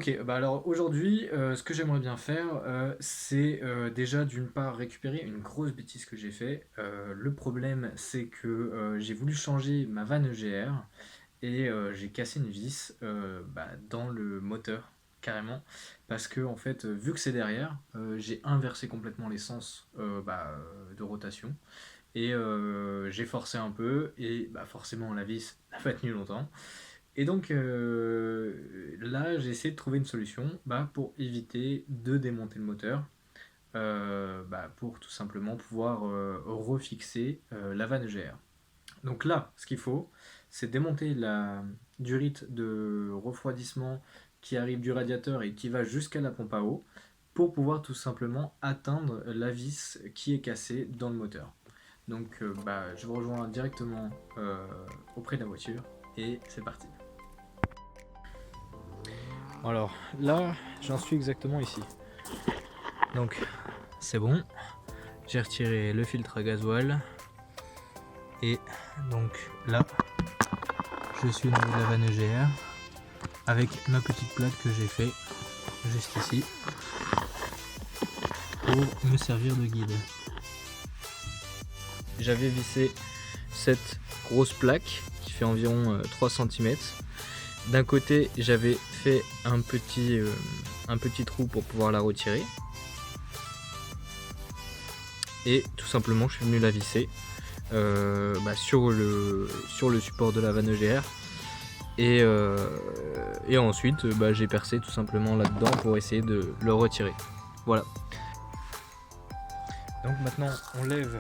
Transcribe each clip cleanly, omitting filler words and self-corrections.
Ok, bah alors aujourd'hui, ce que j'aimerais bien faire, c'est déjà d'une part récupérer une grosse bêtise que j'ai fait. Le problème, c'est que j'ai voulu changer ma vanne EGR et j'ai cassé une vis bah, dans le moteur, carrément. Parce que, en fait, vu que c'est derrière, j'ai inversé complètement les sens de rotation. Et j'ai forcé un peu, et bah, forcément la vis n'a pas tenu longtemps. Et donc là, j'ai essayé de trouver une solution bah, pour éviter de démonter le moteur, pour tout simplement pouvoir refixer la vanne EGR. Donc là, ce qu'il faut, c'est démonter la durite de refroidissement qui arrive du radiateur et qui va jusqu'à la pompe à eau pour pouvoir tout simplement atteindre la vis qui est cassée dans le moteur. Donc je vous rejoins directement auprès de la voiture et c'est parti. Alors là, j'en suis exactement ici. Donc c'est bon, j'ai retiré le filtre à gasoil et donc là, je suis au niveau de la vanne EGR avec ma petite plaque que j'ai fait juste ici pour me servir de guide. J'avais vissé cette grosse plaque qui fait environ 3 cm. D'un côté, j'avais fait un petit trou pour pouvoir la retirer. Et tout simplement, je suis venu la visser sur le support de la vanne EGR. Et ensuite, j'ai percé tout simplement là-dedans pour essayer de le retirer. Voilà. Donc maintenant, on lève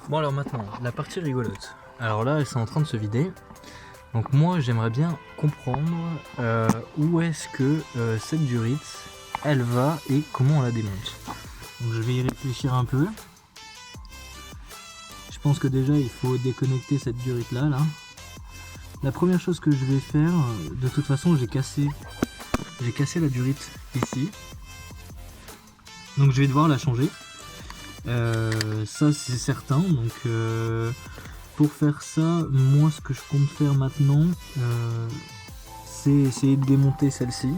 Bon alors maintenant, la partie rigolote. Alors là, elle est en train de se vider. Donc moi, j'aimerais bien comprendre où est-ce que cette durite, elle va et comment on la démonte. Donc je vais y réfléchir un peu. Je pense que déjà, il faut déconnecter cette durite là. La première chose que je vais faire, de toute façon, j'ai cassé la durite ici. Donc je vais devoir la changer. Ça c'est certain, donc pour faire ça, moi ce que je compte faire maintenant, c'est essayer de démonter celle-ci,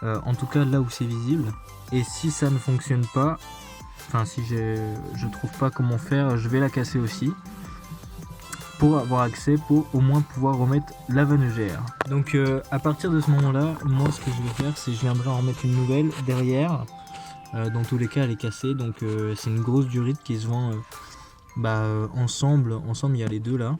en tout cas là où c'est visible, et si ça ne fonctionne pas, enfin si je trouve pas comment faire, je vais la casser aussi, pour avoir accès, pour au moins pouvoir remettre la vanne EGR. Donc à partir de ce moment là, moi ce que je vais faire, c'est je viendrai en remettre une nouvelle derrière. Dans tous les cas elle est cassée, donc c'est une grosse durite qui se vend ensemble il y a les deux là.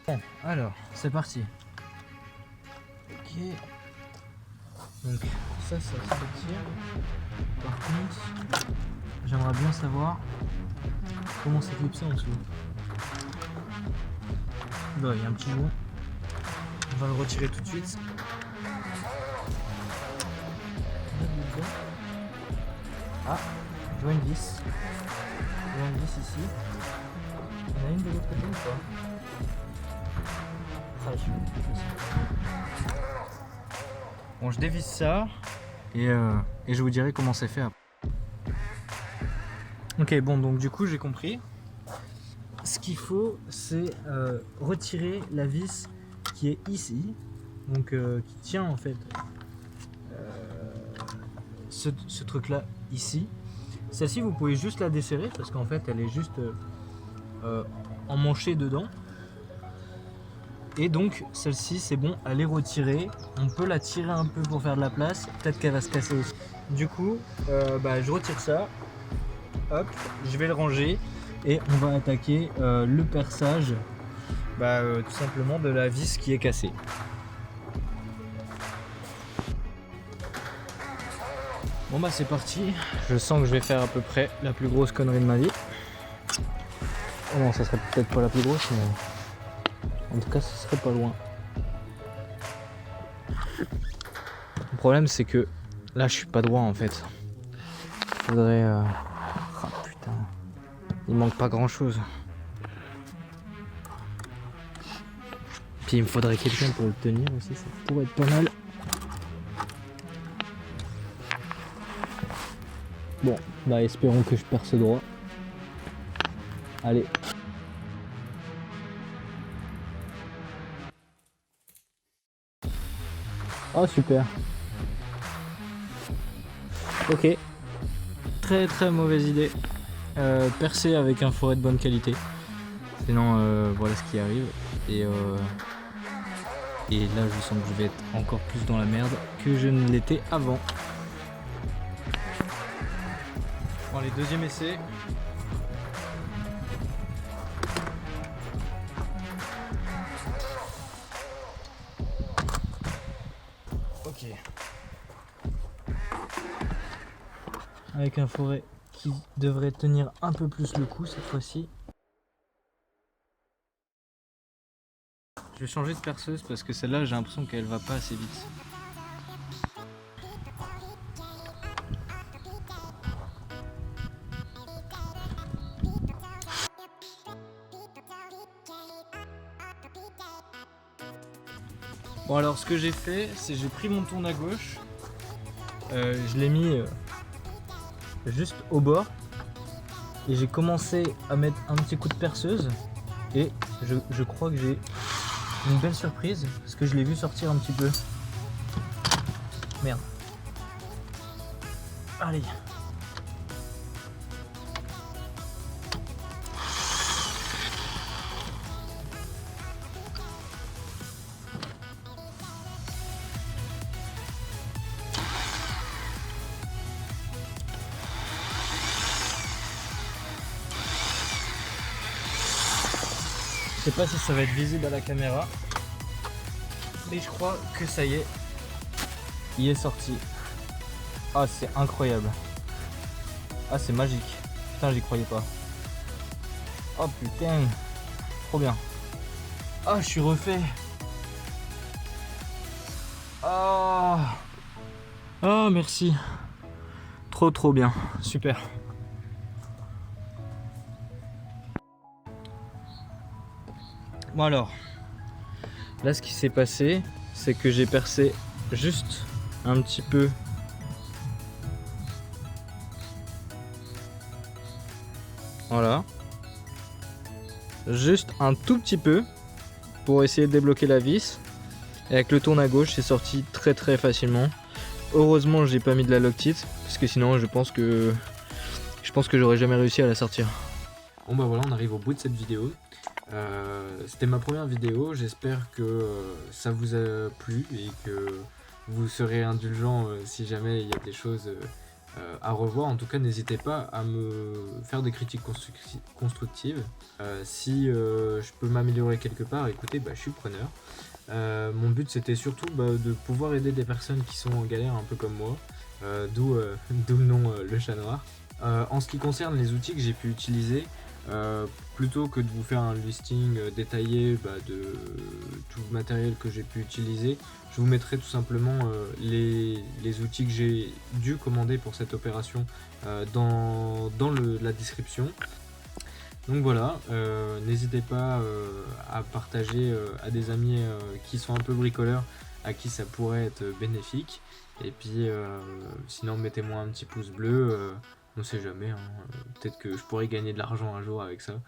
Bon, alors, c'est parti. Ok. Donc, ça se retire. Par contre, j'aimerais bien savoir comment c'est clipsé en dessous. Là, il y a un petit joint. On va le retirer tout de suite. Ah, je vois une vis. Je vois une vis ici. Il y en a une de l'autre côté ou pas? Bon, je dévisse ça et je vous dirai comment c'est fait après. Ok, bon, donc du coup j'ai compris. Ce qu'il faut, c'est retirer la vis qui est ici, donc qui tient en fait ce truc-là ici. Celle-ci, vous pouvez juste la desserrer parce qu'en fait, elle est juste emmanchée dedans. Et donc, celle-ci, c'est bon, elle est retirée. On peut la tirer un peu pour faire de la place. Peut-être qu'elle va se casser aussi. Du coup, je retire ça. Hop, je vais le ranger. Et on va attaquer le perçage, tout simplement, de la vis qui est cassée. Bon bah c'est parti. Je sens que je vais faire à peu près la plus grosse connerie de ma vie. Oh non, ça serait peut-être pas la plus grosse, mais en tout cas, ce serait pas loin. Le problème, c'est que là, je suis pas droit en fait. Faudrait. Oh putain, il manque pas grand-chose. Puis il me faudrait quelqu'un pour le tenir aussi, ça pourrait être pas mal. Bon, bah espérons que je perce droit. Allez. Oh super. Ok. Très très mauvaise idée. Percer avec un fourret de bonne qualité. Sinon voilà ce qui arrive. Et là je sens que je vais être encore plus dans la merde que je ne l'étais avant. Bon allez, deuxième essai. Ok. Avec un fourret qui devrait tenir un peu plus le coup cette fois-ci. Je vais changer de perceuse parce que celle-là j'ai l'impression qu'elle va pas assez vite. Bon alors ce que j'ai fait, c'est j'ai pris mon tourne à gauche, je l'ai mis juste au bord et j'ai commencé à mettre un petit coup de perceuse et je crois que j'ai une belle surprise parce que je l'ai vu sortir un petit peu. Merde. Allez. Je sais pas si ça va être visible à la caméra, mais je crois que ça y est, il est sorti. Ah c'est incroyable. Ah c'est magique. Putain j'y croyais pas. Oh putain, trop bien. Ah je suis refait. Ah oh, merci. Trop bien, super. Bon alors, là ce qui s'est passé, c'est que j'ai percé juste un petit peu. Voilà. Juste un tout petit peu pour essayer de débloquer la vis. Et avec le tourne à gauche, c'est sorti très facilement. Heureusement, j'ai pas mis de la Loctite parce que sinon, je pense que j'aurais jamais réussi à la sortir. Bon bah voilà, on arrive au bout de cette vidéo. C'était ma première vidéo, j'espère que ça vous a plu et que vous serez indulgent si jamais il y a des choses à revoir. En tout cas, n'hésitez pas à me faire des critiques constructives. Si je peux m'améliorer quelque part, écoutez, je suis preneur. Mon but c'était surtout de pouvoir aider des personnes qui sont en galère un peu comme moi, d'où le nom Le Chat Noir. En ce qui concerne les outils que j'ai pu utiliser, plutôt que de vous faire un listing détaillé de tout le matériel que j'ai pu utiliser, je vous mettrai tout simplement les outils que j'ai dû commander pour cette opération dans la description. Donc voilà, n'hésitez pas à partager à des amis qui sont un peu bricoleurs, à qui ça pourrait être bénéfique. Et puis sinon mettez-moi un petit pouce bleu. On sait jamais, hein, peut-être que je pourrais gagner de l'argent un jour avec ça.